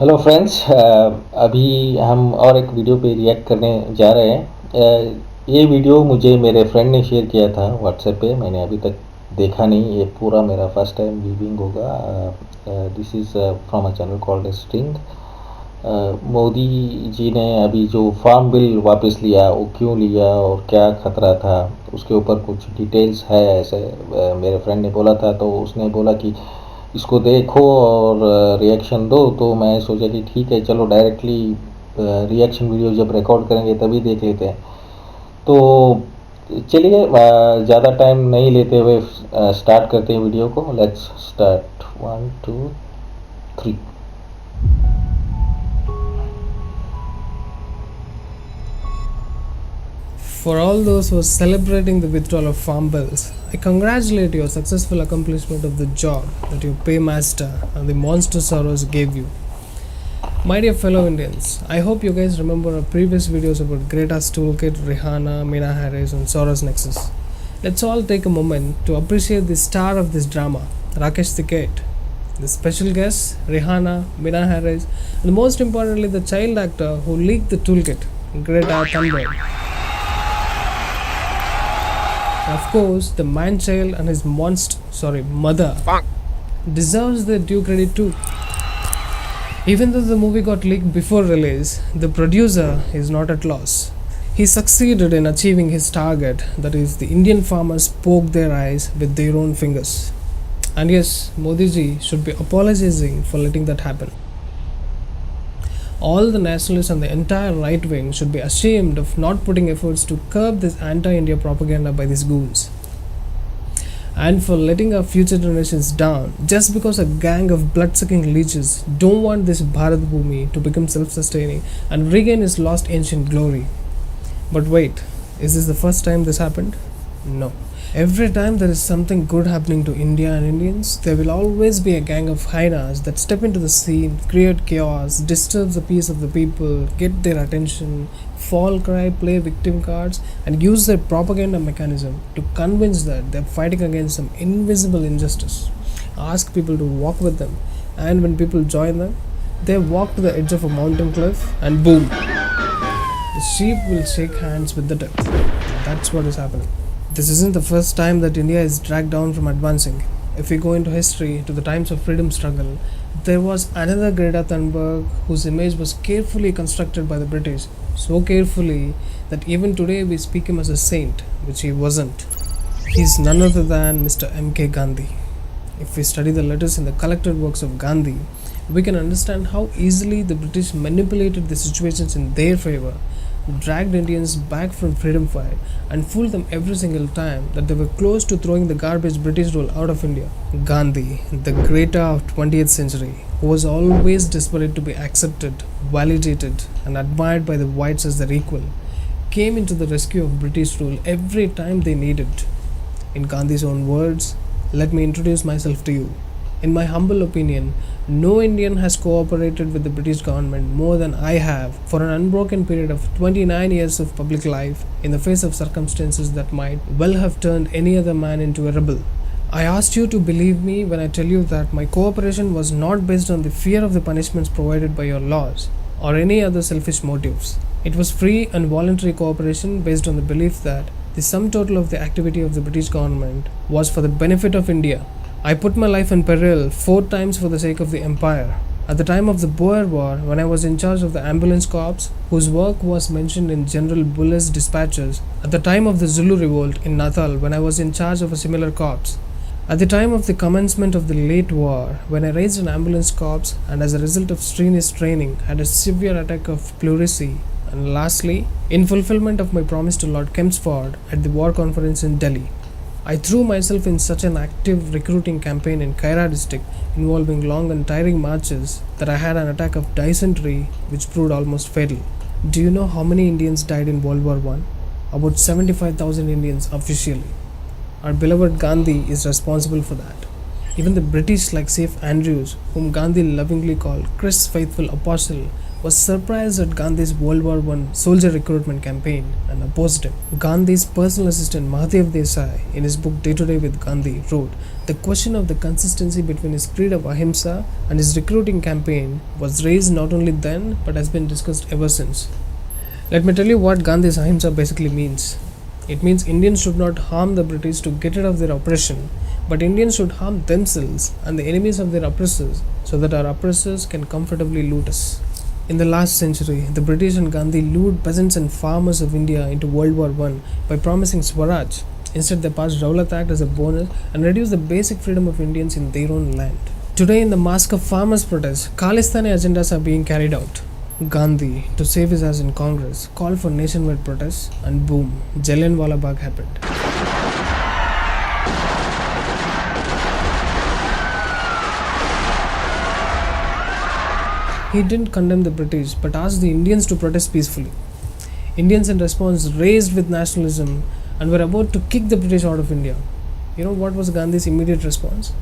Hello friends, अभी हम और एक वीडियो पे रिएक्ट करने जा रहे हैं। ये वीडियो मुझे मेरे फ्रेंड ने शेयर किया था व्हाट्सएप पे। मैंने अभी तक देखा नहीं, ये पूरा मेरा फर्स्ट टाइम व्यूइंग होगा। This is from a channel called string. Modi ji ने अभी जो फार्म बिल वापस लिया, वो क्यों लिया और क्या खतरा था, उसके ऊपर कुछ डिटेल्स है ऐसे। मेरे फ्रेंड ने बोला था, तो उसने बोला कि इसको देखो और रिएक्शन दो। तो मैं सोचा कि ठीक है, चलो डायरेक्टली रिएक्शन वीडियो जब रिकॉर्ड करेंगे तभी देख लेते हैं। तो चलिए, ज़्यादा टाइम नहीं लेते हुए स्टार्ट करते हैं वीडियो को। Let's start, 1 2 3। For all those who are celebrating the withdrawal of farm bills, I congratulate your successful accomplishment of the job that your paymaster and the monster Soros gave you. My dear fellow Indians, I hope you guys remember our previous videos about Greta's Toolkit, Rihanna, Meena Harris, and Soros Nexus. Let's all take a moment to appreciate the star of this drama, Rakesh Tikait, the special guests, Rihanna, Meena Harris, and most importantly, the child actor who leaked the toolkit, Greta Thunberg. Of course, the man-child and his mother deserves the due credit too. Even though the movie got leaked before release, the producer is not at loss. He succeeded in achieving his target, that is, the Indian farmers poked their eyes with their own fingers. And yes, Modi ji should be apologizing for letting that happen. All the nationalists and the entire right wing should be ashamed of not putting efforts to curb this anti-India propaganda by these goons. And for letting our future generations down just because a gang of blood-sucking leeches don't want this Bharat Bhumi to become self-sustaining and regain its lost ancient glory. But wait, is this the first time this happened? No. Every time there is something good happening to India and Indians, there will always be a gang of hyenas that step into the scene, create chaos, disturb the peace of the people, get their attention, fall cry, play victim cards, and use their propaganda mechanism to convince that they're fighting against some invisible injustice. Ask people to walk with them, and when people join them, they walk to the edge of a mountain cliff, and boom, the sheep will shake hands with the death. That's what is happening. This isn't the first time that India is dragged down from advancing. If we go into history, to the times of freedom struggle, there was another Greta Thunberg whose image was carefully constructed by the British, so carefully that even today we speak him as a saint, which he wasn't. He's none other than Mr. M.K. Gandhi. If we study the letters in the collected works of Gandhi, we can understand how easily the British manipulated the situations in their favor, dragged Indians back from freedom fight, and fooled them every single time that they were close to throwing the garbage British rule out of India. Gandhi, the Greta of 20th century, who was always desperate to be accepted, validated, and admired by the whites as their equal, came into the rescue of British rule every time they needed. In Gandhi's own words, let me introduce myself to you. In my humble opinion, no Indian has cooperated with the British government more than I have for an unbroken period of 29 years of public life in the face of circumstances that might well have turned any other man into a rebel. I asked you to believe me when I tell you that my cooperation was not based on the fear of the punishments provided by your laws or any other selfish motives. It was free and voluntary cooperation based on the belief that the sum total of the activity of the British government was for the benefit of India. I put my life in peril 4 times for the sake of the empire. At the time of the Boer War, when I was in charge of the ambulance corps, whose work was mentioned in General Buller's dispatches, at the time of the Zulu revolt in Natal, when I was in charge of a similar corps, at the time of the commencement of the late war, when I raised an ambulance corps and as a result of strenuous training had a severe attack of pleurisy, and lastly, in fulfillment of my promise to Lord Kempsford at the war conference in Delhi. I threw myself in such an active recruiting campaign in Kaira district involving long and tiring marches that I had an attack of dysentery which proved almost fatal. Do you know how many Indians died in World War I? About 75,000 Indians officially. Our beloved Gandhi is responsible for that. Even the British like Safe Andrews, whom Gandhi lovingly called Christ's faithful apostle, was surprised at Gandhi's World War I soldier recruitment campaign and opposed him. Gandhi's personal assistant Mahadev Desai, in his book Day to Day with Gandhi, wrote, "The question of the consistency between his creed of ahimsa and his recruiting campaign was raised not only then but has been discussed ever since." Let me tell you what Gandhi's ahimsa basically means. It means Indians should not harm the British to get rid of their oppression, but Indians should harm themselves and the enemies of their oppressors so that our oppressors can comfortably loot us. In the last century, the British and Gandhi lured peasants and farmers of India into World War I by promising Swaraj. Instead, they passed Rowlatt Act as a bonus and reduced the basic freedom of Indians in their own land. Today, in the mask of farmers' protests, Khalistani agendas are being carried out. Gandhi, to save his ass in Congress, called for nationwide protests, and boom, Jallianwala Bagh happened. He didn't condemn the British but asked the Indians to protest peacefully. Indians in response raised with nationalism and were about to kick the British out of India. You know what was Gandhi's immediate response?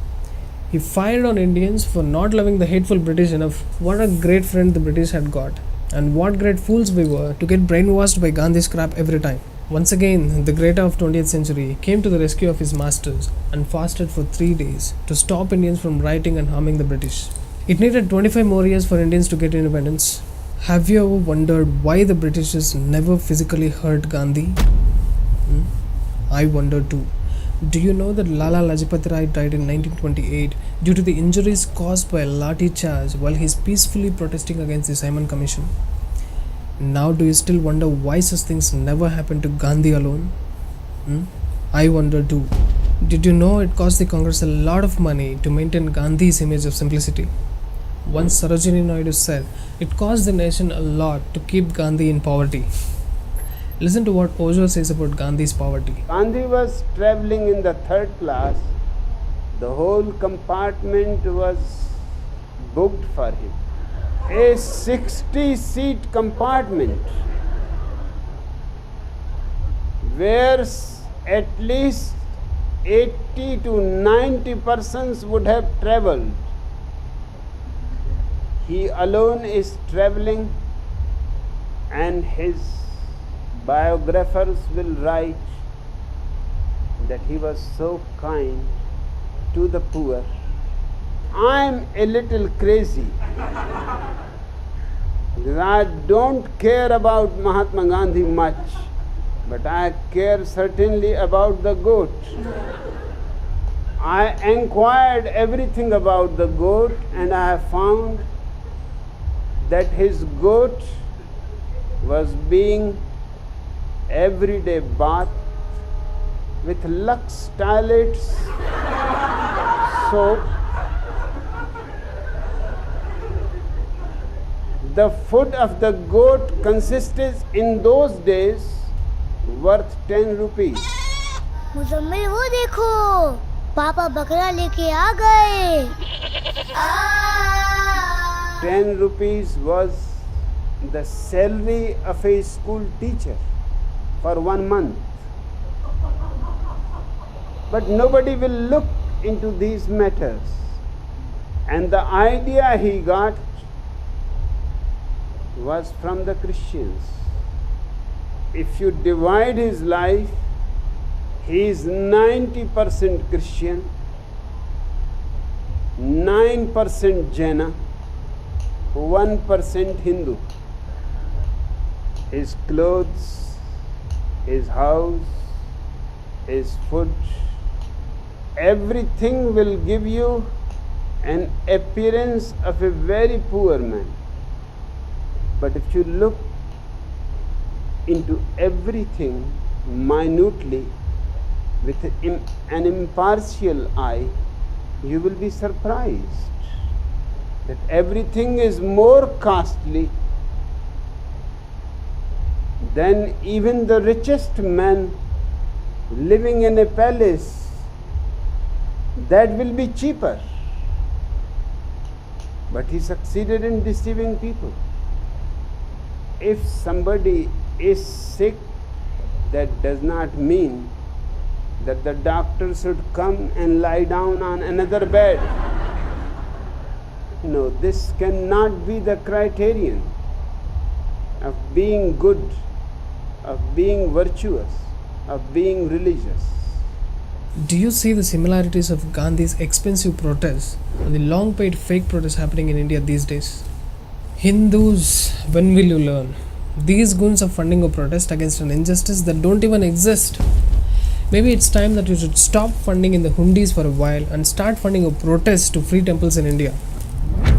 He fired on Indians for not loving the hateful British enough. What a great friend the British had got, and what great fools we were to get brainwashed by Gandhi's crap every time. Once again, the greater of 20th century came to the rescue of his masters and fasted for 3 days to stop Indians from rioting and harming the British. It needed 25 more years for Indians to get independence. Have you ever wondered why the Britishers never physically hurt Gandhi? I wonder too. Do you know that Lala Lajpat Rai died in 1928 due to the injuries caused by a lathi charge while he is peacefully protesting against the Simon Commission? Now do you still wonder why such things never happened to Gandhi alone? I wonder too. Did you know it cost the Congress a lot of money to maintain Gandhi's image of simplicity? Once Sarojini Naidu said, it cost the nation a lot to keep Gandhi in poverty. Listen to what Osho says about Gandhi's poverty. Gandhi was traveling in the third class. The whole compartment was booked for him. A 60-seat compartment where at least 80 to 90 persons would have traveled. He alone is traveling, and his biographers will write that he was so kind to the poor. I'm a little crazy. I don't care about Mahatma Gandhi much, but I care certainly about the goat. I inquired everything about the goat, and I have found that his goat was being everyday bathed with Lux toilets soap. The food of the goat consisted in those days worth 10 rupees. Muzammil वो देखो, पापा बकरा लेके आ गए। 10 rupees was the salary of a school teacher for 1 month. But nobody will look into these matters. And the idea he got was from the Christians. If you divide his life, he is 90% Christian, 9% Jaina, 1% Hindu. His clothes, his house, his food, everything will give you an appearance of a very poor man. But if you look into everything minutely with an impartial eye, you will be surprised that everything is more costly than even the richest man living in a palace. That will be cheaper. But he succeeded in deceiving people. If somebody is sick, that does not mean that the doctor should come and lie down on another bed. No, this cannot be the criterion. of being good, of being virtuous, of being religious. Do you see the similarities of Gandhi's expensive protests and the long paid fake protests happening in India these days? Hindus, when will you learn? These goons are funding a protest against an injustice that don't even exist. Maybe it's time that you should stop funding in the hundis for a while and start funding a protest to free temples in India.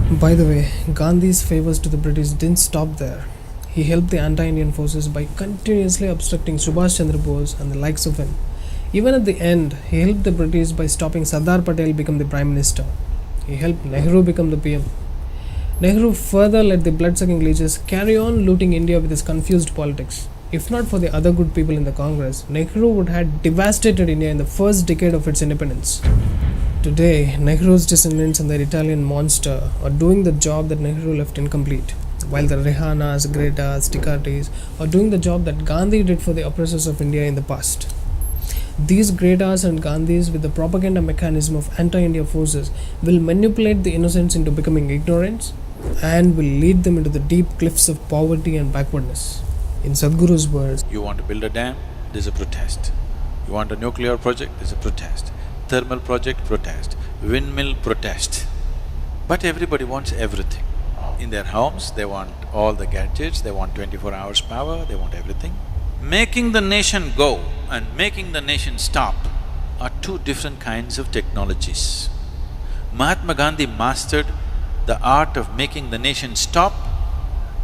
By the way, Gandhi's favors to the British didn't stop there. He helped the anti-Indian forces by continuously obstructing Subhash Chandra Bose and the likes of him. Even at the end, he helped the British by stopping Sardar Patel become the Prime Minister. He helped Nehru become the PM. Nehru further let the blood-sucking leeches carry on looting India with his confused politics. If not for the other good people in the Congress, Nehru would have devastated India in the first decade of its independence. Today, Nehru's descendants and their Italian monster are doing the job that Nehru left incomplete, while the Rihanas, Gretas, Tikatis are doing the job that Gandhi did for the oppressors of India in the past. These Gretas and Gandhis, with the propaganda mechanism of anti-India forces, will manipulate the innocents into becoming ignorant and will lead them into the deep cliffs of poverty and backwardness. In Sadhguru's words, you want to build a dam, there's a protest. You want a nuclear project, there's a protest. Thermal project, protest. Windmill, protest. But everybody wants everything. In their homes, they want all the gadgets, they want 24 hours power, they want everything. Making the nation go and making the nation stop are two different kinds of technologies. Mahatma Gandhi mastered the art of making the nation stop,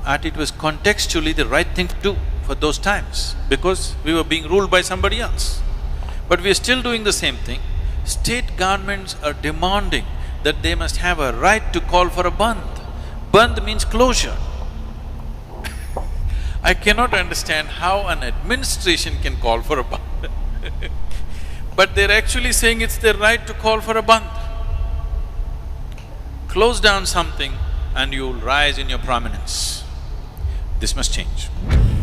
and it was contextually the right thing to do for those times, because we were being ruled by somebody else. But we are still doing the same thing. State governments are demanding that they must have a right to call for a bandh. Bandh means closure. I cannot understand how an administration can call for a bandh but they're actually saying it's their right to call for a bandh. Close down something and you'll rise in your prominence. This must change.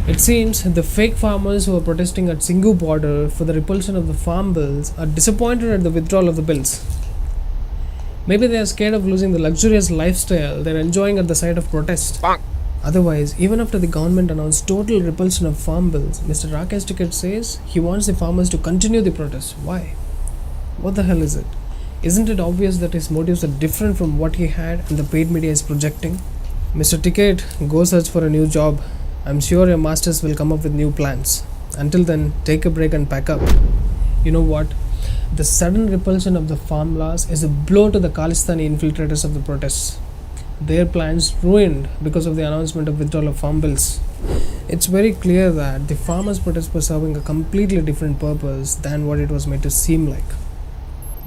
it seems the fake farmers who are protesting at Singhu border for the repulsion of the farm bills are disappointed at the withdrawal of the bills. Maybe they are scared of losing the luxurious lifestyle they are enjoying at the site of protest. Otherwise, even after the government announced total repulsion of farm bills, Mr. Rakesh Tikait says he wants the farmers to continue the protest. Why? What the hell is it? Isn't it obvious that his motives are different from what he had and the paid media is projecting? Mr. Tikait, go search for a new job. I'm sure your masters will come up with new plans. Until then, take a break and pack up. You know what? The sudden repulsion of the farm laws is a blow to the Khalistani infiltrators of the protests. Their plans ruined because of the announcement of withdrawal of farm bills. It's very clear that the farmers' protests were serving a completely different purpose than what it was made to seem like.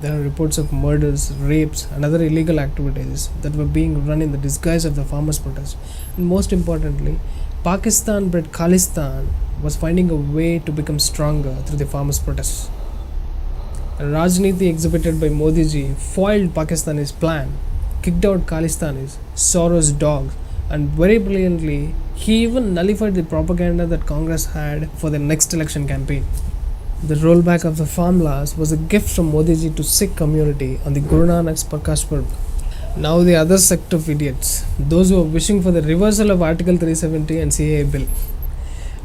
There are reports of murders, rapes, and other illegal activities that were being run in the disguise of the farmers' protest. And most importantly, Pakistan-bred Khalistan was finding a way to become stronger through the farmers' protests. A Rajniti exhibited by Modi ji foiled Pakistani's plan, kicked out Khalistanis, Soros' dogs, and very brilliantly, he even nullified the propaganda that Congress had for the next election campaign. The rollback of the farm laws was a gift from Modi ji to Sikh community on the Guru Nanak's Prakash Parv. Now the other sect of idiots, those who are wishing for the reversal of Article 370 and CAA bill.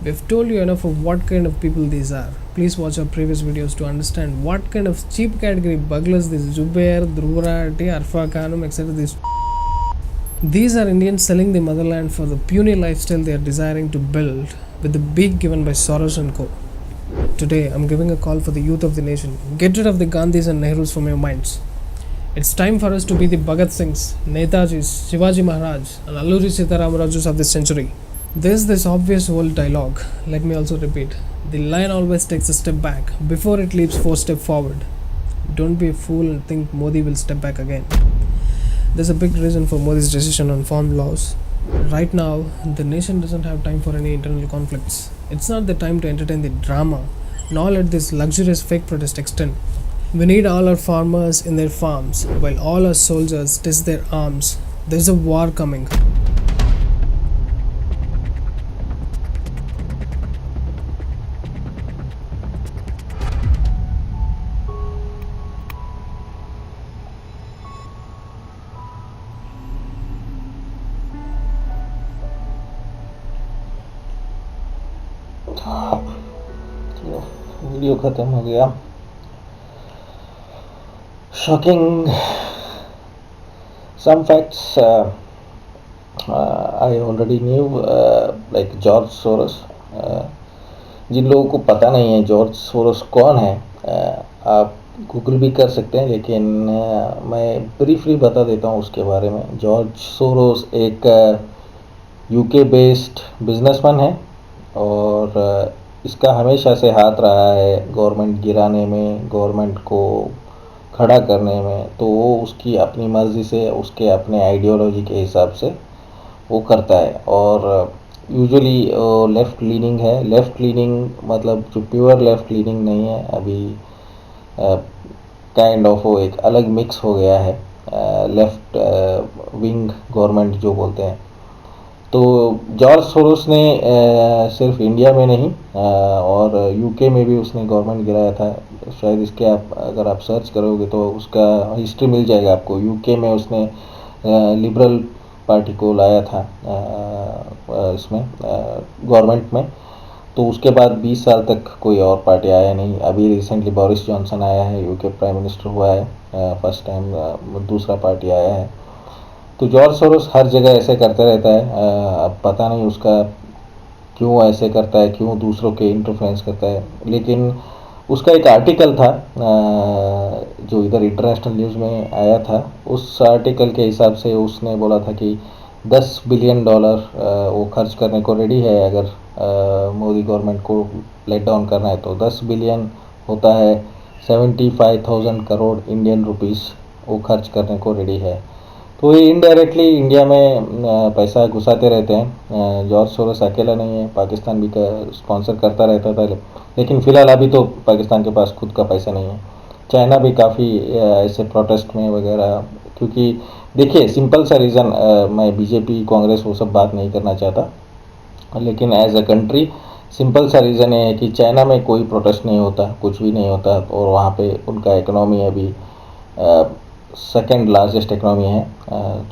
We've told you enough of what kind of people these are. Please watch our previous videos to understand what kind of cheap category bugglers these Zubair, Dhruvarati, Arfa Khanum, etc. These are Indians selling the motherland for the puny lifestyle they are desiring to build with the beak given by Soros and co. Today, I'm giving a call for the youth of the nation. Get rid of the Gandhis and Nehrus from your minds. It's time for us to be the Bhagat Singhs, Netajis, Shivaji Maharaj, and Alluri Sitaram Rajus of this century. There's this obvious old dialogue. Let me also repeat. The lion always takes a step back before it leaps 4 steps forward. Don't be a fool and think Modi will step back again. There's a big reason for Modi's decision on farm laws. Right now, the nation doesn't have time for any internal conflicts. It's not the time to entertain the drama, nor let this luxurious fake protest extend. We need all our farmers in their farms, while all our soldiers test their arms. There's a war coming. चलो video ख़त्म हो गया। Shocking some facts I already knew, like George Soros. जिन लोगों को पता नहीं है जॉर्ज सोरोस कौन है, आप गूगल भी कर सकते हैं, लेकिन मैं ब्रीफली बता देता हूँ उसके बारे में। जॉर्ज सोरोस एक यूके बेस्ड बिजनेसमैन है और इसका हमेशा से हाथ रहा है गवर्नमेंट गिराने में, गवर्नमेंट को खड़ा करने में। तो वो उसकी अपनी मर्ज़ी से, उसके अपने आइडियोलॉजी के हिसाब से वो करता है और यूजुअली लेफ़्ट लीनिंग है। लेफ़्ट लीनिंग मतलब जो प्योर लेफ़्ट लीनिंग नहीं है, अभी काइंड ऑफ वो एक अलग मिक्स हो गया है, लेफ़्ट विंग गवर्नमेंट जो बोलते हैं। तो जॉर्ज सोरोस ने सिर्फ इंडिया में नहीं और यूके में भी उसने गवर्नमेंट गिराया था। शायद इसके आप अगर आप सर्च करोगे तो उसका हिस्ट्री मिल जाएगा आपको। यूके में उसने लिबरल पार्टी को लाया था इसमें गवर्नमेंट में। तो उसके बाद 20 साल तक कोई और पार्टी आया नहीं। अभी रिसेंटली बोरिस जॉनसन आया है, यूके प्राइम मिनिस्टर हुआ है, फर्स्ट टाइम दूसरा पार्टी आया है। तो जॉर्ज सोरोस हर जगह ऐसे करते रहता है। अब पता नहीं उसका क्यों ऐसे करता है, क्यों दूसरों के इंटरफेरेंस करता है। लेकिन उसका एक आर्टिकल था जो इधर इंटरनेशनल न्यूज़ में आया था। उस आर्टिकल के हिसाब से उसने बोला था कि $10 बिलियन वो खर्च करने को रेडी है अगर मोदी गवर्नमेंट को लेट डाउन करना है। तो 10 बिलियन होता है 75,000 करोड़ इंडियन रुपीस, वो खर्च करने को रेडी है। तो ये इनडायरेक्टली इंडिया में पैसा घुसाते रहते हैं। जॉर्ज सोरोस अकेला नहीं है, पाकिस्तान भी स्पॉन्सर करता रहता था, लेकिन फ़िलहाल अभी तो पाकिस्तान के पास खुद का पैसा नहीं है। चाइना भी काफ़ी ऐसे प्रोटेस्ट में वगैरह, क्योंकि देखिए सिंपल सा रीज़न, मैं बीजेपी कांग्रेस वो सब बात नहीं करना चाहता, लेकिन एज अ कंट्री सिंपल सा रीज़न ये है कि चाइना में कोई प्रोटेस्ट नहीं होता, कुछ भी नहीं होता और वहाँ पे उनका इकनॉमी अभी सेकंड लार्जेस्ट इकनॉमी है।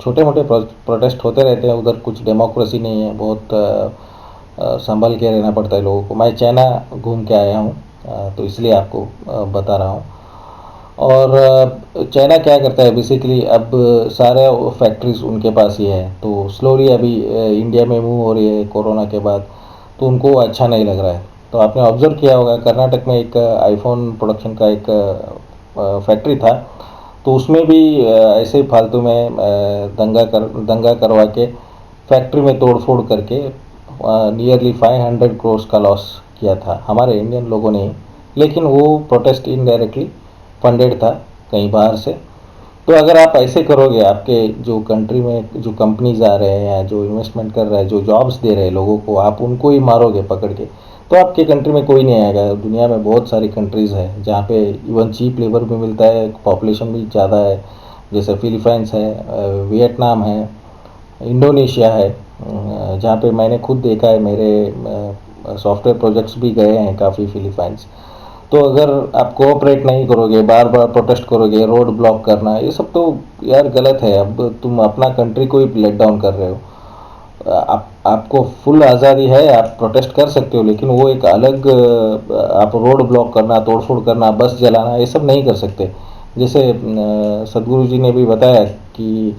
छोटे मोटे प्रोटेस्ट होते रहते हैं उधर, कुछ डेमोक्रेसी नहीं है, बहुत संभल के रहना पड़ता है लोगों को। मैं चाइना घूम के आया हूँ तो इसलिए आपको बता रहा हूँ। और चाइना क्या करता है बेसिकली, अब सारे फैक्ट्रीज उनके पास ही है, तो स्लोली अभी इंडिया में मूव हो रही है कोरोना के बाद, तो उनको अच्छा नहीं लग रहा है। तो आपने ऑब्जर्व किया होगा कर्नाटक में एक आईफोन प्रोडक्शन का एक फैक्ट्री था, तो उसमें भी ऐसे फालतू में दंगा करवा के फैक्ट्री में तोड़ फोड़ करके नियरली 500 करोड़ का लॉस किया था हमारे इंडियन लोगों ने, लेकिन वो प्रोटेस्ट इनडायरेक्टली फंडेड था कहीं बाहर से। तो अगर आप ऐसे करोगे, आपके जो कंट्री में जो कंपनीज आ रहे हैं या जो इन्वेस्टमेंट कर रहे हैं, जो जॉब्स दे रहे हैं लोगों को, आप उनको ही मारोगे पकड़ के, तो आपके कंट्री में कोई नहीं आएगा। दुनिया में बहुत सारी कंट्रीज़ है जहाँ पे इवन चीप लेबर भी मिलता है, पॉपुलेशन भी ज़्यादा है, जैसे फिलीपाइंस है, वियतनाम है, इंडोनेशिया है, जहाँ पे मैंने खुद देखा है, मेरे सॉफ्टवेयर प्रोजेक्ट्स भी गए हैं काफ़ी फिलीपाइंस। तो अगर आप कोऑपरेट नहीं करोगे, बार बार प्रोटेस्ट करोगे, रोड ब्लॉक करना, ये सब तो यार गलत है। अब तुम अपना कंट्री को ही लेट डाउन कर रहे हो। आपको फुल आज़ादी है, आप प्रोटेस्ट कर सकते हो, लेकिन वो एक अलग आप रोड ब्लॉक करना, तोड़फोड़ करना, बस जलाना, ये सब नहीं कर सकते। जैसे सदगुरु जी ने भी बताया कि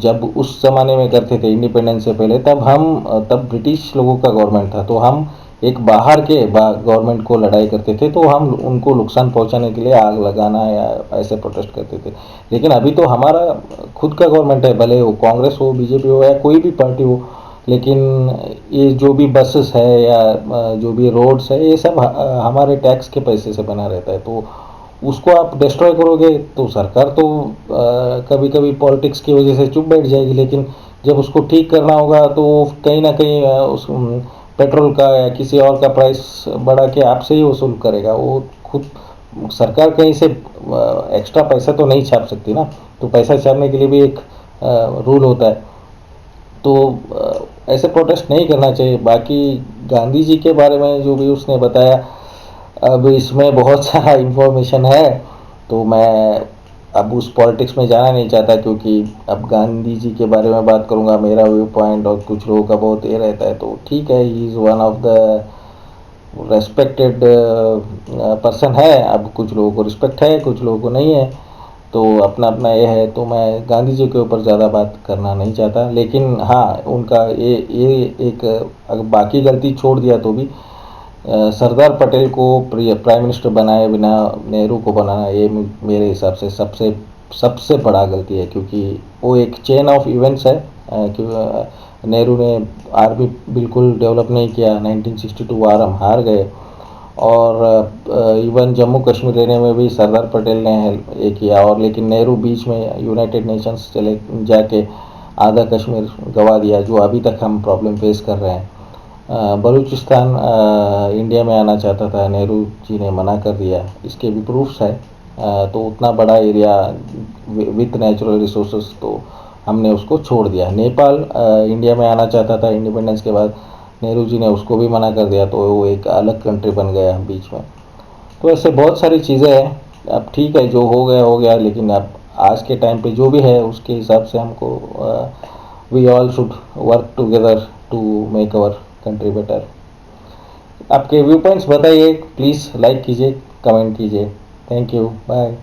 जब उस ज़माने में करते थे इंडिपेंडेंस से पहले, तब ब्रिटिश लोगों का गवर्नमेंट था, तो हम एक बाहर के गवर्नमेंट को लड़ाई करते थे, तो हम उनको नुकसान पहुंचाने के लिए आग लगाना या ऐसे प्रोटेस्ट करते थे। लेकिन अभी तो हमारा खुद का गवर्नमेंट है, भले वो कांग्रेस हो, बीजेपी हो या कोई भी पार्टी हो, लेकिन ये जो भी बसेस है या जो भी रोड्स है, ये सब हमारे टैक्स के पैसे से बना रहता है। तो उसको आप डिस्ट्रॉय करोगे तो सरकार तो कभी कभी पॉलिटिक्स की वजह से चुप बैठ जाएगी, लेकिन जब उसको ठीक करना होगा तो कहीं ना कहीं उस पेट्रोल का या किसी और का प्राइस बढ़ा के आपसे ही वसूल करेगा। वो खुद सरकार कहीं से एक्स्ट्रा पैसा तो नहीं छाप सकती ना, तो पैसा छापने के लिए भी एक रूल होता है। तो ऐसे प्रोटेस्ट नहीं करना चाहिए। बाकी गांधी जी के बारे में जो भी उसने बताया, अब इसमें बहुत सारा इन्फॉर्मेशन है, तो मैं अब उस पॉलिटिक्स में जाना नहीं चाहता, क्योंकि अब गांधी जी के बारे में बात करूंगा, मेरा व्यू पॉइंट और कुछ लोगों का बहुत ये रहता है। तो ठीक है, he is one of the respected person है। अब कुछ लोगों को रिस्पेक्ट है, कुछ लोगों को नहीं है, तो अपना अपना ये है। तो मैं गांधी जी के ऊपर ज़्यादा बात करना नहीं चाहता, लेकिन हाँ उनका ये एक अगर बाकी गलती छोड़ दिया तो भी सरदार पटेल को प्राइम मिनिस्टर बनाए बिना नेहरू को बनाना, ये मेरे हिसाब से सबसे सबसे बड़ा गलती है, क्योंकि वो एक चेन ऑफ इवेंट्स है। नेहरू ने आर्मी बिल्कुल डेवलप नहीं किया, 1962 वार हम हार गए, और इवन जम्मू कश्मीर लेने में भी सरदार पटेल ने ये किया, और लेकिन नेहरू बीच में यूनाइटेड नेशंस चले जाके आधा कश्मीर गवा दिया, जो अभी तक हम प्रॉब्लम फेस कर रहे हैं। बलूचिस्तान इंडिया में आना चाहता था, नेहरू जी ने मना कर दिया, इसके भी प्रूफ्स है। तो उतना बड़ा एरिया विथ नेचुरल रिसोर्सेज, तो हमने उसको छोड़ दिया। नेपाल इंडिया में आना चाहता था इंडिपेंडेंस के बाद, नेहरू जी ने उसको भी मना कर दिया, तो वो एक अलग कंट्री बन गया बीच में। तो ऐसे बहुत सारी चीज़ें हैं। अब ठीक है, जो हो गया, लेकिन अब आज के टाइम पे जो भी है उसके हिसाब से हमको we all should work together to make our country better. आपके व्यू पॉइंट्स बताइए, प्लीज़ लाइक कीजिए, कमेंट कीजिए। Thank you, bye.